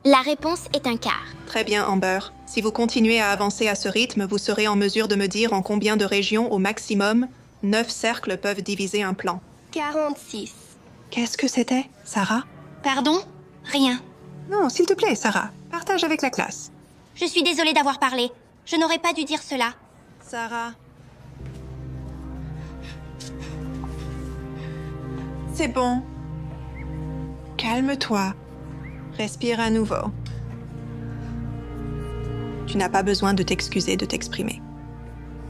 La réponse est un quart. Très bien, Amber. Si vous continuez à avancer à ce rythme, vous serez en mesure de me dire en combien de régions, au maximum, 9 cercles peuvent diviser un plan. 46. Qu'est-ce que c'était, Sarah? Pardon? Rien. Non, s'il te plaît, Sarah. Partage avec la classe. Je suis désolée d'avoir parlé. Je n'aurais pas dû dire cela. Sarah. C'est bon. Calme-toi. Respire à nouveau. Tu n'as pas besoin de t'excuser de t'exprimer.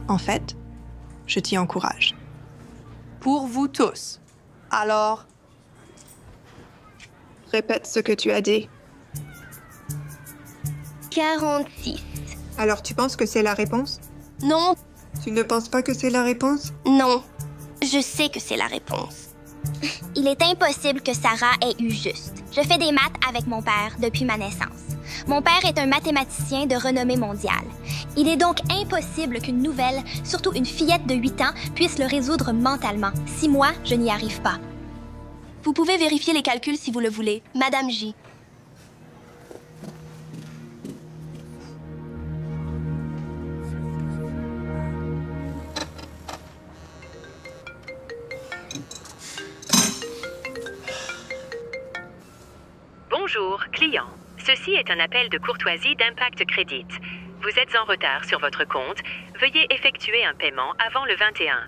En fait, je t'y encourage. Pour vous tous. Alors, répète ce que tu as dit. 46. Alors, tu penses que c'est la réponse? Non, Tu ne penses pas que c'est la réponse? non. Je sais que c'est la réponse. Il est impossible que Sarah ait eu juste. Je fais des maths avec mon père depuis ma naissance. Mon père est un mathématicien de renommée mondiale. Il est donc impossible qu'une nouvelle, surtout une fillette de 8 ans, puisse le résoudre mentalement. Si moi, je n'y arrive pas. Vous pouvez vérifier les calculs si vous le voulez. Madame J. Bonjour, client. Ceci est un appel de courtoisie d'Impact Credit. Vous êtes en retard sur votre compte. Veuillez effectuer un paiement avant le 21.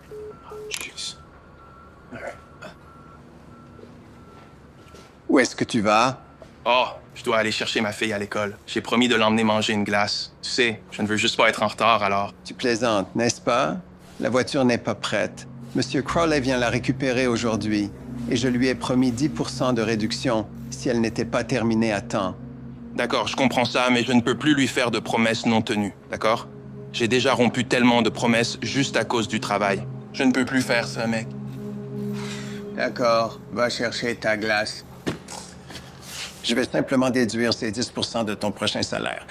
Où est-ce que tu vas? Oh, je dois aller chercher ma fille à l'école. J'ai promis de l'emmener manger une glace. Tu sais, je ne veux juste pas être en retard, alors... Tu plaisantes, n'est-ce pas? La voiture n'est pas prête. Monsieur Crowley vient la récupérer aujourd'hui et je lui ai promis 10% de réduction si elle n'était pas terminée à temps. D'accord, je comprends ça, mais je ne peux plus lui faire de promesses non tenues, d'accord? J'ai déjà rompu tellement de promesses juste à cause du travail. Je ne peux plus faire ça, mec. D'accord, va chercher ta glace. Je vais simplement déduire ces 10% de ton prochain salaire.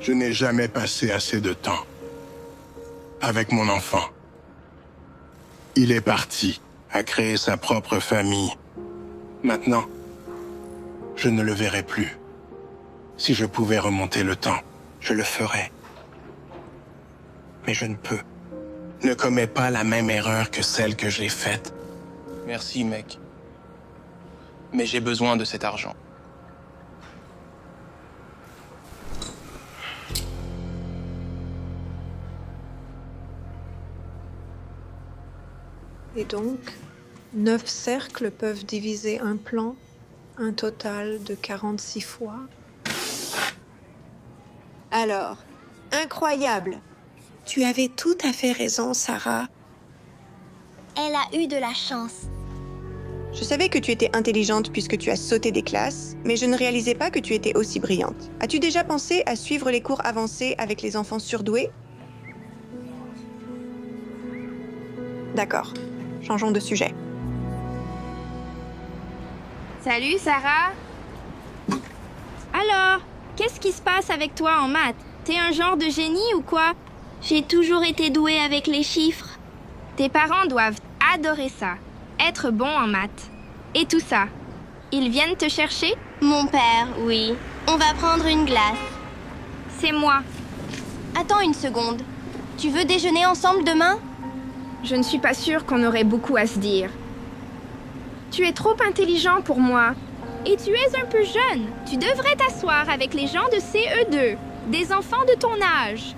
Je n'ai jamais passé assez de temps avec mon enfant. Il est parti, a créé sa propre famille. Maintenant, je ne le verrai plus. Si je pouvais remonter le temps, je le ferais. Mais je ne peux. Ne commets pas la même erreur que celle que j'ai faite. Merci, mec. Mais j'ai besoin de cet argent. Et donc, 9 cercles peuvent diviser un plan, un total de 46 fois. Alors, incroyable. Tu avais tout à fait raison, Sarah. Elle a eu de la chance. Je savais que tu étais intelligente puisque tu as sauté des classes, mais je ne réalisais pas que tu étais aussi brillante. As-tu déjà pensé à suivre les cours avancés avec les enfants surdoués? D'accord. Changeons de sujet. Salut, Sarah. Alors, qu'est-ce qui se passe avec toi en maths? T'es un genre de génie ou quoi? J'ai toujours été douée avec les chiffres. Tes parents doivent adorer ça, être bon en maths. Et tout ça, ils viennent te chercher? Mon père, oui. On va prendre une glace. C'est moi. Attends une seconde. Tu veux déjeuner ensemble demain? Je ne suis pas sûre qu'on aurait beaucoup à se dire. Tu es trop intelligent pour moi. Et tu es un peu jeune. Tu devrais t'asseoir avec les gens de CE2, des enfants de ton âge.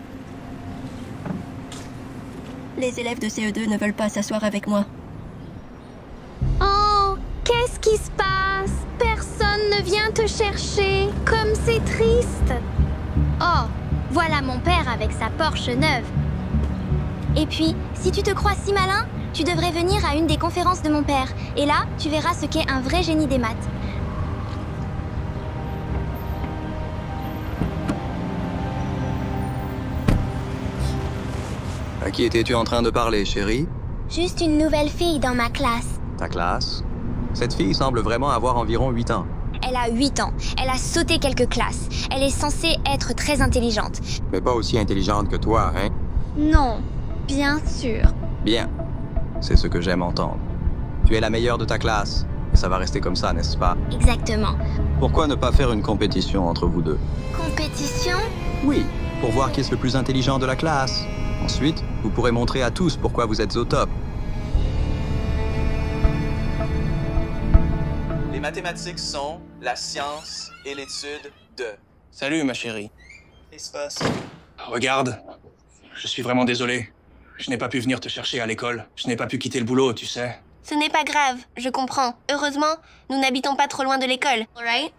Les élèves de CE2 ne veulent pas s'asseoir avec moi. Oh, qu'est-ce qui se passe? Personne ne vient te chercher. Comme c'est triste. Oh, voilà mon père avec sa Porsche neuve. Et puis, si tu te crois si malin, tu devrais venir à une des conférences de mon père. Et là, tu verras ce qu'est un vrai génie des maths. À qui étais-tu en train de parler, chérie? Juste une nouvelle fille dans ma classe. Ta classe? Cette fille semble vraiment avoir environ 8 ans. Elle a 8 ans. Elle a sauté quelques classes. Elle est censée être très intelligente. Mais pas aussi intelligente que toi, hein? Non, bien sûr. Bien. C'est ce que j'aime entendre. Tu es la meilleure de ta classe. Et ça va rester comme ça, n'est-ce pas? Exactement. Pourquoi ne pas faire une compétition entre vous deux? Compétition? Oui, pour voir qui est le plus intelligent de la classe. Ensuite, vous pourrez montrer à tous pourquoi vous êtes au top. Les mathématiques sont la science et l'étude de... Salut, ma chérie. Qu'est-ce qui se passe? Regarde, je suis vraiment désolé. Je n'ai pas pu venir te chercher à l'école. Je n'ai pas pu quitter le boulot, tu sais. Ce n'est pas grave, je comprends. Heureusement, nous n'habitons pas trop loin de l'école, alright?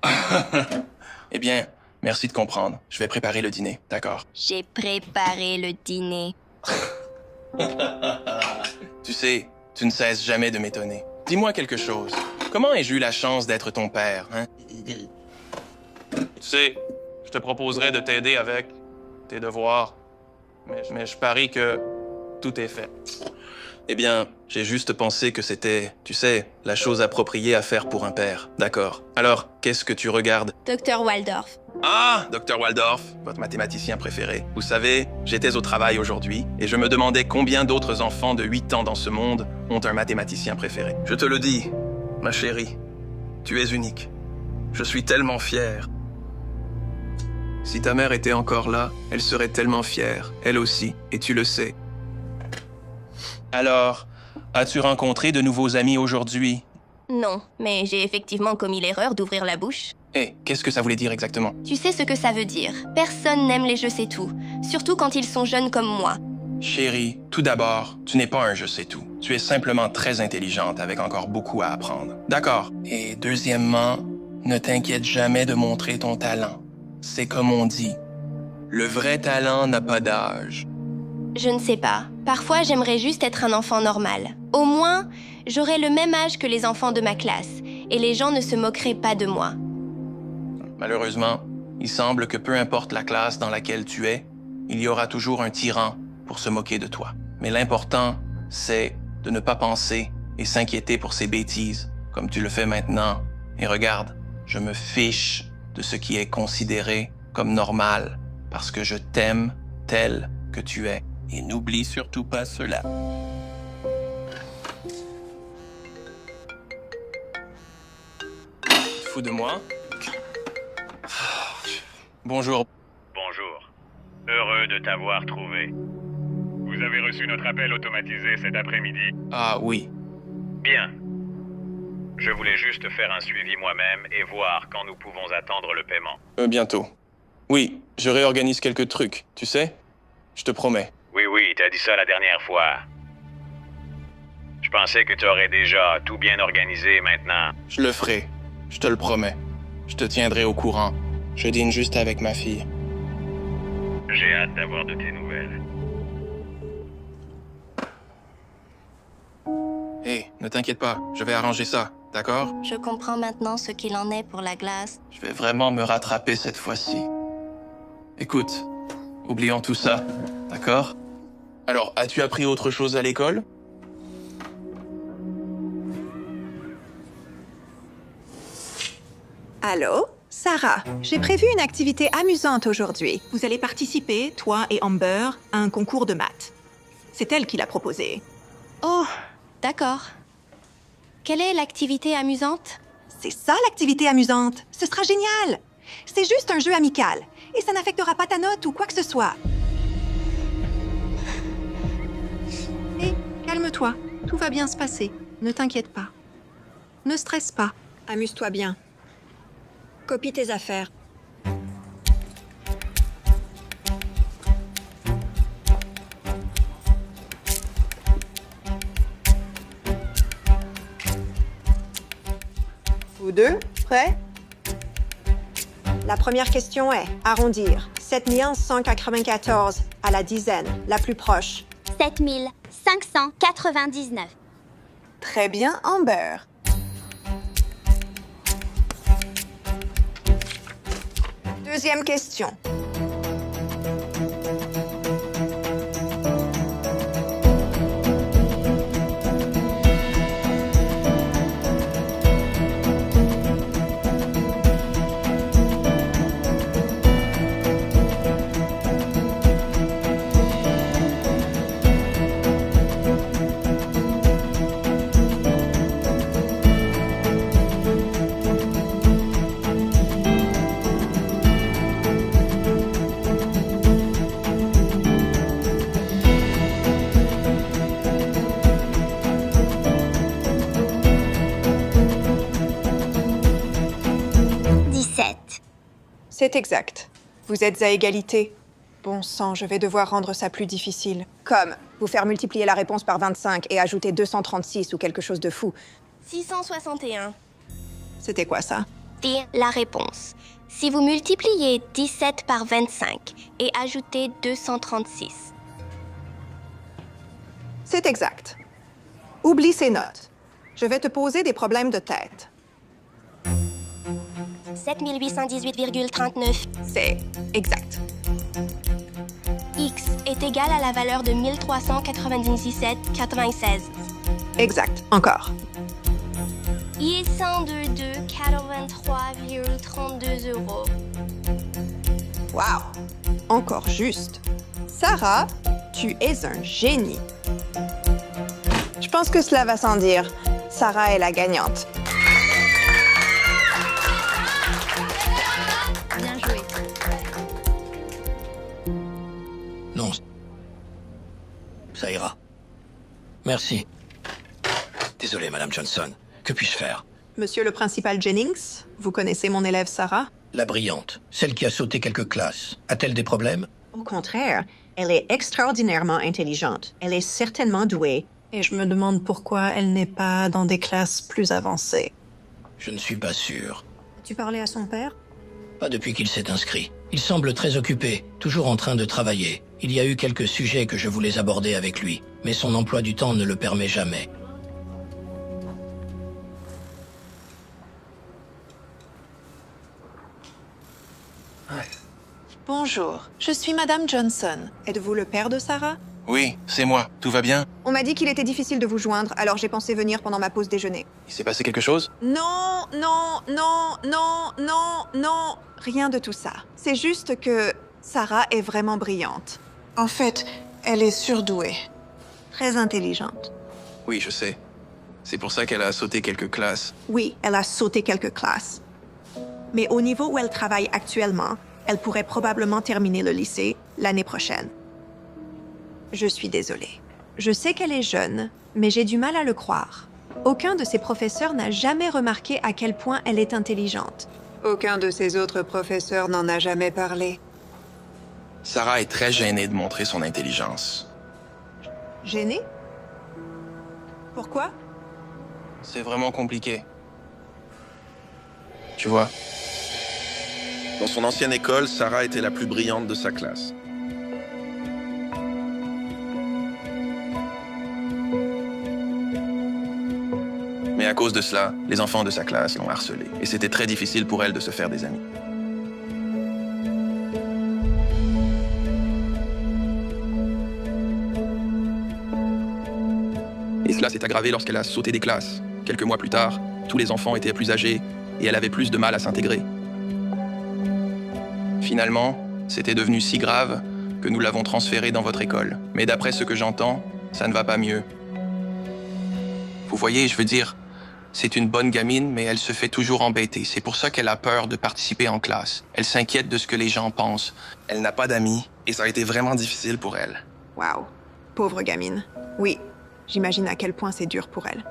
Eh bien, merci de comprendre. Je vais préparer le dîner, d'accord? J'ai préparé le dîner. Tu sais, tu ne cesses jamais de m'étonner. Dis-moi quelque chose. Comment ai-je eu la chance d'être ton père, hein? Tu sais, je te proposerais de t'aider avec tes devoirs. Mais je parie que tout est fait. Eh bien, j'ai juste pensé que c'était, tu sais, la chose appropriée à faire pour un père. D'accord. Alors, qu'est-ce que tu regardes? Dr. Waldorf. Ah, Dr. Waldorf, votre mathématicien préféré. Vous savez, j'étais au travail aujourd'hui et je me demandais combien d'autres enfants de 8 ans dans ce monde ont un mathématicien préféré. Je te le dis, ma chérie, tu es unique. Je suis tellement fier. Si ta mère était encore là, elle serait tellement fière, elle aussi, et tu le sais. Alors, as-tu rencontré de nouveaux amis aujourd'hui? Non, mais j'ai effectivement commis l'erreur d'ouvrir la bouche. Hé, qu'est-ce que ça voulait dire exactement? Tu sais ce que ça veut dire. Personne n'aime les je sais tout, surtout quand ils sont jeunes comme moi. Chérie, tout d'abord, tu n'es pas un je sais tout. Tu es simplement très intelligente avec encore beaucoup à apprendre. D'accord. Et deuxièmement, ne t'inquiète jamais de montrer ton talent. C'est comme on dit, le vrai talent n'a pas d'âge. Je ne sais pas. Parfois, j'aimerais juste être un enfant normal. Au moins, j'aurais le même âge que les enfants de ma classe, et les gens ne se moqueraient pas de moi. Malheureusement, il semble que peu importe la classe dans laquelle tu es, il y aura toujours un tyran pour se moquer de toi. Mais l'important, c'est de ne pas penser et s'inquiéter pour ces bêtises, comme tu le fais maintenant. Et regarde, je me fiche de ce qui est considéré comme normal, parce que je t'aime tel que tu es. Et n'oublie surtout pas cela. Tu te fous de moi? Bonjour. Bonjour. Heureux de t'avoir trouvé. Vous avez reçu notre appel automatisé cet après-midi? Ah oui. Bien. Je voulais juste faire un suivi moi-même et voir quand nous pouvons attendre le paiement. Bientôt. Oui, je réorganise quelques trucs, tu sais? Je te promets. Oui, t'as dit ça la dernière fois. Je pensais que tu aurais déjà tout bien organisé maintenant. Je le ferai. Je te le promets. Je te tiendrai au courant. Je dîne juste avec ma fille. J'ai hâte d'avoir de tes nouvelles. Hé, ne t'inquiète pas. Je vais arranger ça, d'accord? Je comprends maintenant ce qu'il en est pour la glace. Je vais vraiment me rattraper cette fois-ci. Écoute, oublions tout ça, d'accord? Alors, as-tu appris autre chose à l'école? Allô? Sarah, j'ai prévu une activité amusante aujourd'hui. Vous allez participer, toi et Amber, à un concours de maths. C'est elle qui l'a proposé. Oh, d'accord. Quelle est l'activité amusante? C'est ça l'activité amusante. Ce sera génial. C'est juste un jeu amical. Et ça n'affectera pas ta note ou quoi que ce soit. Hé, calme-toi. Tout va bien se passer. Ne t'inquiète pas. Ne stresse pas. Amuse-toi bien. Copie tes affaires. Vous deux, prêts? La première question est arrondir. 7194 à la dizaine, la plus proche. 7599. Très bien, Amber. Deuxième question. C'est exact. Vous êtes à égalité. Bon sang, je vais devoir rendre ça plus difficile. Comme vous faire multiplier la réponse par 25 et ajouter 236 ou quelque chose de fou. 661. C'était quoi ça? C'est la réponse. Si vous multipliez 17 par 25 et ajoutez 236. C'est exact. Oublie ces notes. Je vais te poser des problèmes de tête. 7818,39. C'est exact. X est égal à la valeur de 1397,96. Exact. Encore. Y est 102,83,32 euros. Wow! Encore juste. Sarah, tu es un génie. Je pense que cela va sans dire. Sarah est la gagnante. Bien joué. Non. Ça ira. Merci. Désolé, Madame Johnson. Que puis-je faire? Monsieur le principal Jennings, vous connaissez mon élève Sarah? La brillante, celle qui a sauté quelques classes, a-t-elle des problèmes? Au contraire, elle est extraordinairement intelligente. Elle est certainement douée. Et je me demande pourquoi elle n'est pas dans des classes plus avancées. Je ne suis pas sûr. Tu parlais à son père? Pas depuis qu'il s'est inscrit. Il semble très occupé, toujours en train de travailler. Il y a eu quelques sujets que je voulais aborder avec lui, mais son emploi du temps ne le permet jamais. Bonjour, je suis Madame Johnson. Êtes-vous le père de Sarah? Oui, c'est moi. Tout va bien? On m'a dit qu'il était difficile de vous joindre, alors j'ai pensé venir pendant ma pause déjeuner. Il s'est passé quelque chose? Non, non, non, non, non, non. Rien de tout ça. C'est juste que Sarah est vraiment brillante. En fait, elle est surdouée. Très intelligente. Oui, je sais. C'est pour ça qu'elle a sauté quelques classes. Oui, elle a sauté quelques classes. Mais au niveau où elle travaille actuellement, elle pourrait probablement terminer le lycée l'année prochaine. Je suis désolée. Je sais qu'elle est jeune, mais j'ai du mal à le croire. Aucun de ses professeurs n'a jamais remarqué à quel point elle est intelligente. Aucun de ses autres professeurs n'en a jamais parlé. Sarah est très gênée de montrer son intelligence. Gênée? Pourquoi? C'est vraiment compliqué. Tu vois? Dans son ancienne école, Sarah était la plus brillante de sa classe. Mais à cause de cela, les enfants de sa classe l'ont harcelée. Et c'était très difficile pour elle de se faire des amis. Et cela s'est aggravé lorsqu'elle a sauté des classes. Quelques mois plus tard, tous les enfants étaient plus âgés et elle avait plus de mal à s'intégrer. Finalement, c'était devenu si grave que nous l'avons transférée dans votre école. Mais d'après ce que j'entends, ça ne va pas mieux. Vous voyez, je veux dire, c'est une bonne gamine, mais elle se fait toujours embêter. C'est pour ça qu'elle a peur de participer en classe. Elle s'inquiète de ce que les gens pensent. Elle n'a pas d'amis et ça a été vraiment difficile pour elle. Waouh, pauvre gamine. Oui, j'imagine à quel point c'est dur pour elle.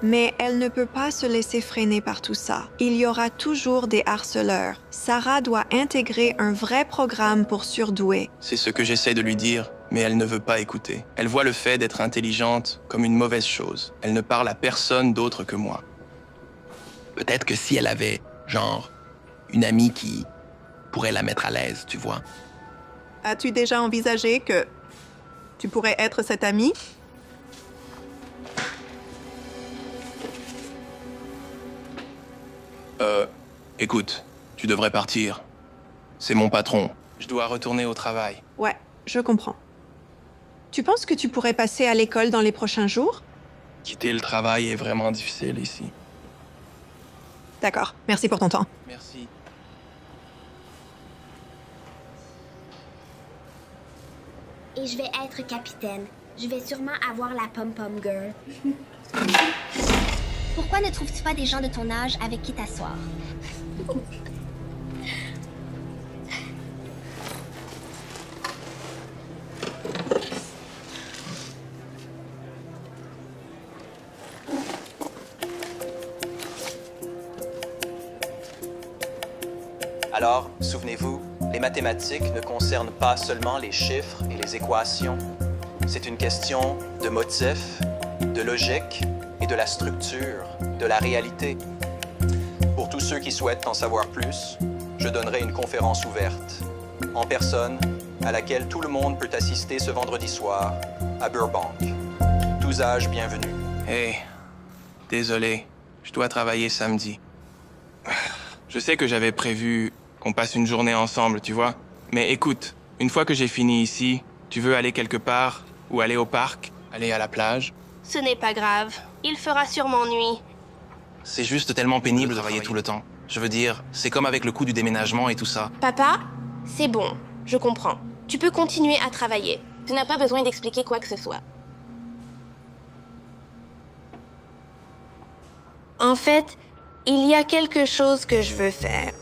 Mais elle ne peut pas se laisser freiner par tout ça. Il y aura toujours des harceleurs. Sarah doit intégrer un vrai programme pour surdoués. C'est ce que j'essaie de lui dire, mais elle ne veut pas écouter. Elle voit le fait d'être intelligente comme une mauvaise chose. Elle ne parle à personne d'autre que moi. Peut-être que si elle avait, genre, une amie qui pourrait la mettre à l'aise, tu vois. As-tu déjà envisagé que tu pourrais être cette amie? Écoute, tu devrais partir. C'est mon patron. Je dois retourner au travail. Ouais, je comprends. Tu penses que tu pourrais passer à l'école dans les prochains jours? Quitter le travail est vraiment difficile ici. D'accord, merci pour ton temps. Merci. Et je vais être capitaine. Je vais sûrement avoir la pom-pom girl. Pourquoi ne trouves-tu pas des gens de ton âge avec qui t'asseoir? Alors, souvenez-vous, les mathématiques ne concernent pas seulement les chiffres et les équations. C'est une question de motif, de logique et de la structure, de la réalité. Pour tous ceux qui souhaitent en savoir plus, je donnerai une conférence ouverte, en personne, à laquelle tout le monde peut assister ce vendredi soir, à Burbank. Tous âges bienvenus. Hey, désolé, je dois travailler samedi. Je sais que j'avais prévu qu'on passe une journée ensemble, tu vois. Mais écoute, une fois que j'ai fini ici, tu veux aller quelque part, ou aller au parc, aller à la plage? Ce n'est pas grave. Il fera sûrement nuit. C'est juste tellement pénible de travailler tout le temps. Je veux dire, c'est comme avec le coût du déménagement et tout ça. Papa, c'est bon. Je comprends. Tu peux continuer à travailler. Tu n'as pas besoin d'expliquer quoi que ce soit. En fait, il y a quelque chose que je veux faire.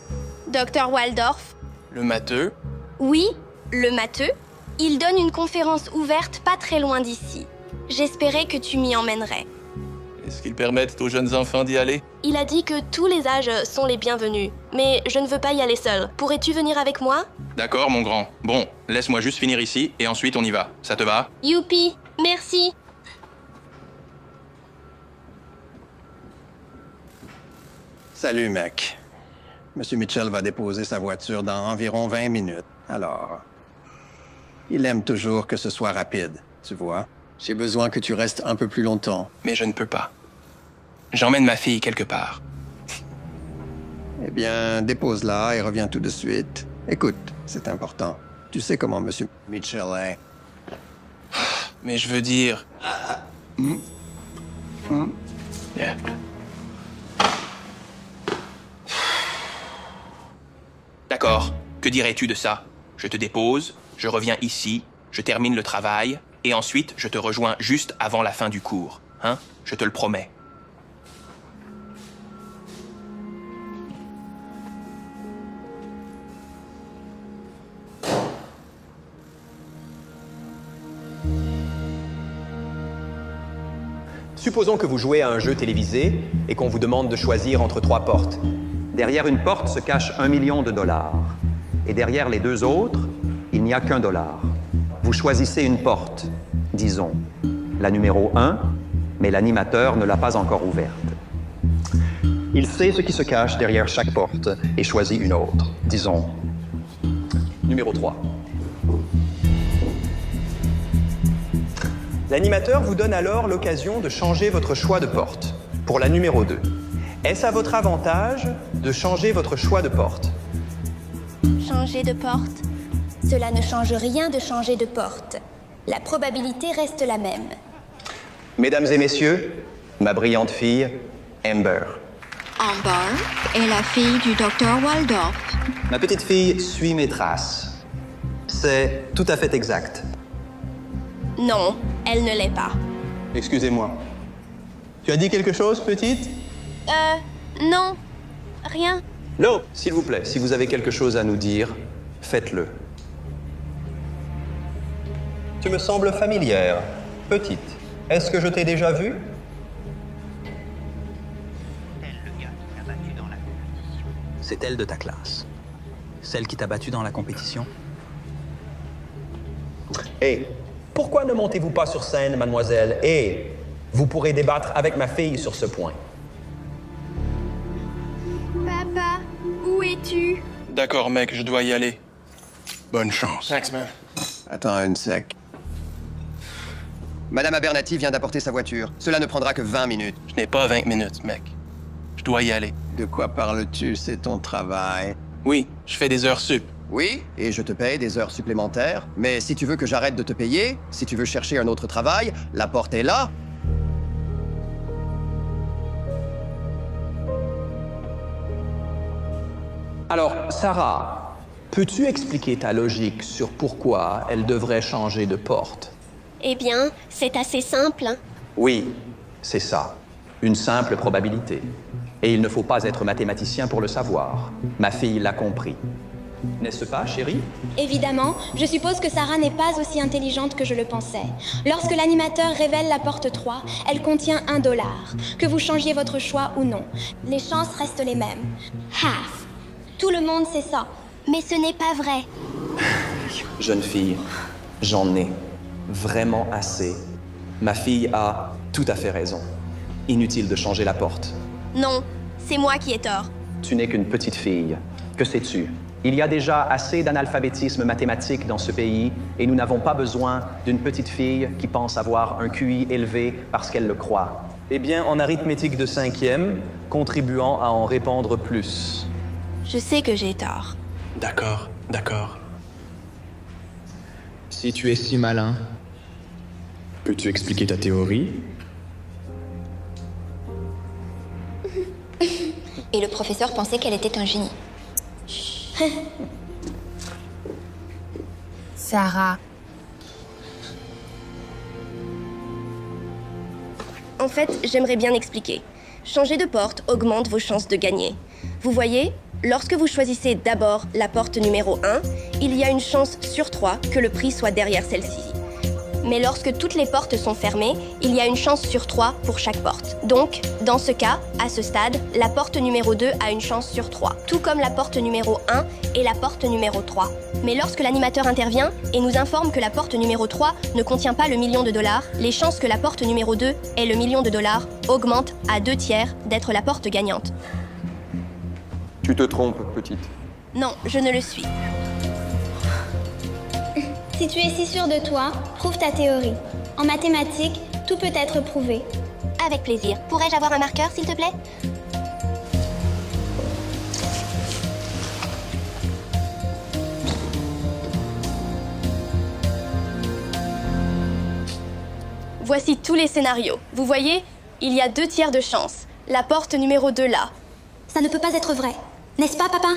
Dr. Waldorf? Le matheux? Oui, le matheux. Il donne une conférence ouverte pas très loin d'ici. J'espérais que tu m'y emmènerais. Est-ce qu'ils permettent aux jeunes enfants d'y aller? Il a dit que tous les âges sont les bienvenus, mais je ne veux pas y aller seule. Pourrais-tu venir avec moi? D'accord, mon grand. Bon, laisse-moi juste finir ici et ensuite on y va. Ça te va? Youpi, merci. Salut, mec. Monsieur Mitchell va déposer sa voiture dans environ 20 minutes. Alors, il aime toujours que ce soit rapide, tu vois. J'ai besoin que tu restes un peu plus longtemps. Mais je ne peux pas. J'emmène ma fille quelque part. Eh bien, dépose-la et reviens tout de suite. Écoute, c'est important. Tu sais comment Monsieur Mitchell est. Mais je veux dire... Yeah. D'accord. Que dirais-tu de ça? Je te dépose, je reviens ici, je termine le travail, et ensuite je te rejoins juste avant la fin du cours. Hein? Je te le promets. Supposons que vous jouez à un jeu télévisé et qu'on vous demande de choisir entre 3 portes. Derrière une porte se cache $1 million. Et derrière les 2 autres, il n'y a qu'$1. Vous choisissez une porte, disons la numéro 1, mais l'animateur ne l'a pas encore ouverte. Il sait ce qui se cache derrière chaque porte et choisit une autre, disons numéro 3. L'animateur vous donne alors l'occasion de changer votre choix de porte pour la numéro 2. Est-ce à votre avantage de changer votre choix de porte? Changer de porte? Cela ne change rien de changer de porte. La probabilité reste la même. Mesdames et messieurs, ma brillante fille, Amber. Amber est la fille du Dr. Waldorf. Ma petite fille suit mes traces. C'est tout à fait exact. Non, elle ne l'est pas. Excusez-moi. Tu as dit quelque chose, petite? Non. Rien. Non, s'il vous plaît, si vous avez quelque chose à nous dire, faites-le. Tu me sembles familière. Petite, est-ce que je t'ai déjà vue? C'est elle de ta classe. Celle qui t'a battu dans la compétition? Et pourquoi ne montez-vous pas sur scène, mademoiselle? Et vous pourrez débattre avec ma fille sur ce point. Papa, où es-tu? D'accord, mec, je dois y aller. Bonne chance. Thanks, man. Attends une sec. Madame Abernathy vient d'apporter sa voiture. Cela ne prendra que 20 minutes. Je n'ai pas 20 minutes, mec. Je dois y aller. De quoi parles-tu? C'est ton travail. Oui, je fais des heures sup. Oui, et je te paye des heures supplémentaires. Mais si tu veux que j'arrête de te payer, si tu veux chercher un autre travail, la porte est là. Alors, Sarah, peux-tu expliquer ta logique sur pourquoi elle devrait changer de porte? Eh bien, c'est assez simple. Oui, c'est ça. Une simple probabilité. Et il ne faut pas être mathématicien pour le savoir. Ma fille l'a compris. N'est-ce pas, chérie? Évidemment, je suppose que Sarah n'est pas aussi intelligente que je le pensais. Lorsque l'animateur révèle la porte 3, elle contient $1. Que vous changiez votre choix ou non, les chances restent les mêmes. Half. Tout le monde sait ça. Mais ce n'est pas vrai. Jeune fille, j'en ai vraiment assez. Ma fille a tout à fait raison. Inutile de changer la porte. Non, c'est moi qui ai tort. Tu n'es qu'une petite fille. Que sais-tu? Il y a déjà assez d'analphabétisme mathématique dans ce pays et nous n'avons pas besoin d'une petite fille qui pense avoir un QI élevé parce qu'elle le croit. Eh bien, en arithmétique de 5e, contribuant à en répandre plus. Je sais que j'ai tort. D'accord, d'accord. Si tu es si malin, peux-tu expliquer ta théorie? Et le professeur pensait qu'elle était un génie. Sarah. En fait, j'aimerais bien expliquer. Changer de porte augmente vos chances de gagner. Vous voyez, lorsque vous choisissez d'abord la porte numéro 1, il y a une chance sur 3 que le prix soit derrière celle-ci. Mais lorsque toutes les portes sont fermées, il y a une chance sur 3 pour chaque porte. Donc, dans ce cas, à ce stade, la porte numéro 2 a une chance sur 3, tout comme la porte numéro 1 et la porte numéro 3. Mais lorsque l'animateur intervient et nous informe que la porte numéro 3 ne contient pas le $1 million, les chances que la porte numéro 2 ait le $1 million augmentent à 2/3 d'être la porte gagnante. Tu te trompes, petite. Non, je ne le suis. Si tu es si sûr de toi, prouve ta théorie. En mathématiques, tout peut être prouvé. Avec plaisir. Pourrais-je avoir un marqueur, s'il te plaît? Voici tous les scénarios. Vous voyez, il y a 2/3 de chance. La porte numéro 2 là. Ça ne peut pas être vrai. N'est-ce pas, papa?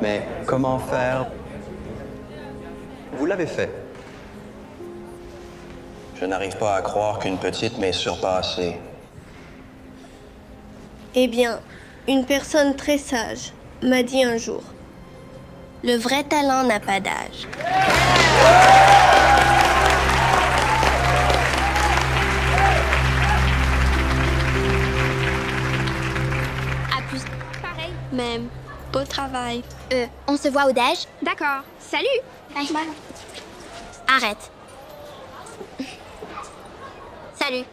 Mais comment faire? Vous l'avez fait. Je n'arrive pas à croire qu'une petite m'ait surpassé. Eh bien, une personne très sage m'a dit un jour, le vrai talent n'a pas d'âge. À plus. Pareil. Même. Beau travail. On se voit au déj? D'accord. Salut. Bye. Arrête. Salut.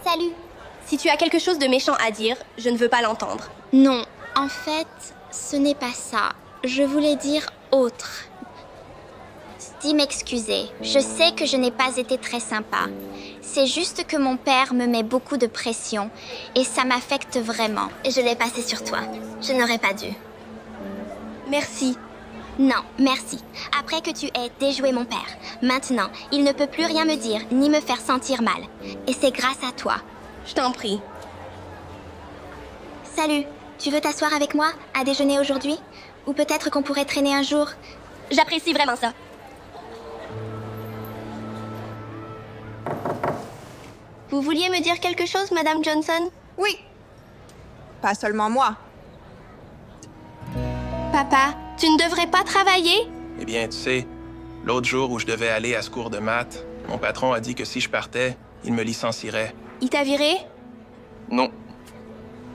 Salut. Si tu as quelque chose de méchant à dire, je ne veux pas l'entendre. Non, en fait, ce n'est pas ça. Je voulais dire autre. Dis m'excuser. Je sais que je n'ai pas été très sympa. C'est juste que mon père me met beaucoup de pression et ça m'affecte vraiment. Et je l'ai passé sur toi. Je n'aurais pas dû. Merci. Non, merci. Après que tu aies déjoué mon père, maintenant, il ne peut plus rien me dire ni me faire sentir mal. Et c'est grâce à toi. Je t'en prie. Salut. Tu veux t'asseoir avec moi à déjeuner aujourd'hui? Ou peut-être qu'on pourrait traîner un jour? J'apprécie vraiment ça. Vous vouliez me dire quelque chose, Madame Johnson? Oui. Pas seulement moi. Papa, tu ne devrais pas travailler? Eh bien, tu sais, l'autre jour où je devais aller à ce cours de maths, mon patron a dit que si je partais, il me licencierait. Il t'a viré? Non.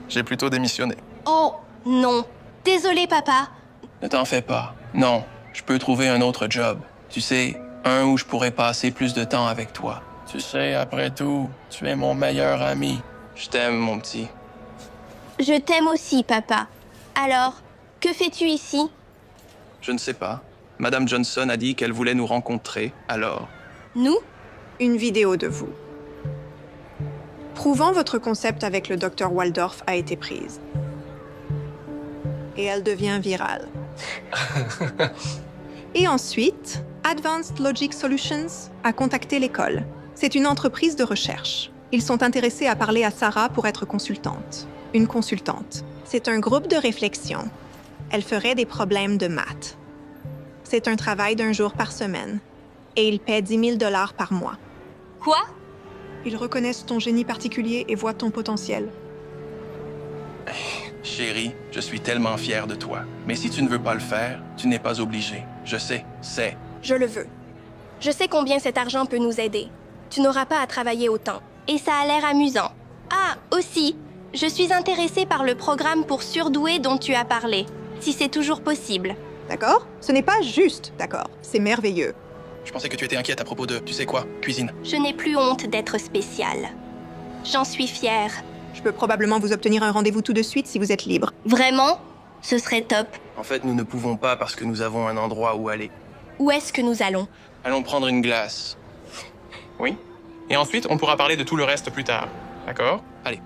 J'ai plutôt démissionné. Oh, non. Désolé, papa. Ne t'en fais pas. Non, je peux trouver un autre job. Tu sais, un où je pourrais passer plus de temps avec toi. Tu sais, après tout, tu es mon meilleur ami. Je t'aime, mon petit. Je t'aime aussi, papa. Alors, que fais-tu ici? Je ne sais pas. Madame Johnson a dit qu'elle voulait nous rencontrer, alors... Nous? Une vidéo de vous. Prouvant votre concept avec le Dr. Waldorf a été prise. Et elle devient virale. Et ensuite, Advanced Logic Solutions a contacté l'école. C'est une entreprise de recherche. Ils sont intéressés à parler à Sarah pour être consultante. Une consultante. C'est un groupe de réflexion. Elle ferait des problèmes de maths. C'est un travail d'1 jour par semaine. Et ils paient $10 000 par mois. Quoi? Ils reconnaissent ton génie particulier et voient ton potentiel. Chérie, je suis tellement fier de toi. Mais si tu ne veux pas le faire, tu n'es pas obligé. Je sais, c'est... Je le veux. Je sais combien cet argent peut nous aider. Tu n'auras pas à travailler autant. Et ça a l'air amusant. Ah, aussi, je suis intéressée par le programme pour surdoués dont tu as parlé, si c'est toujours possible. D'accord? Ce n'est pas juste, d'accord. C'est merveilleux. Je pensais que tu étais inquiète à propos de, tu sais quoi, cuisine. Je n'ai plus honte d'être spéciale. J'en suis fière. Je peux probablement vous obtenir un rendez-vous tout de suite si vous êtes libre. Vraiment? Ce serait top. En fait, nous ne pouvons pas parce que nous avons un endroit où aller. Où est-ce que nous allons? Allons prendre une glace. Oui? Et ensuite, on pourra parler de tout le reste plus tard. D'accord? Allez.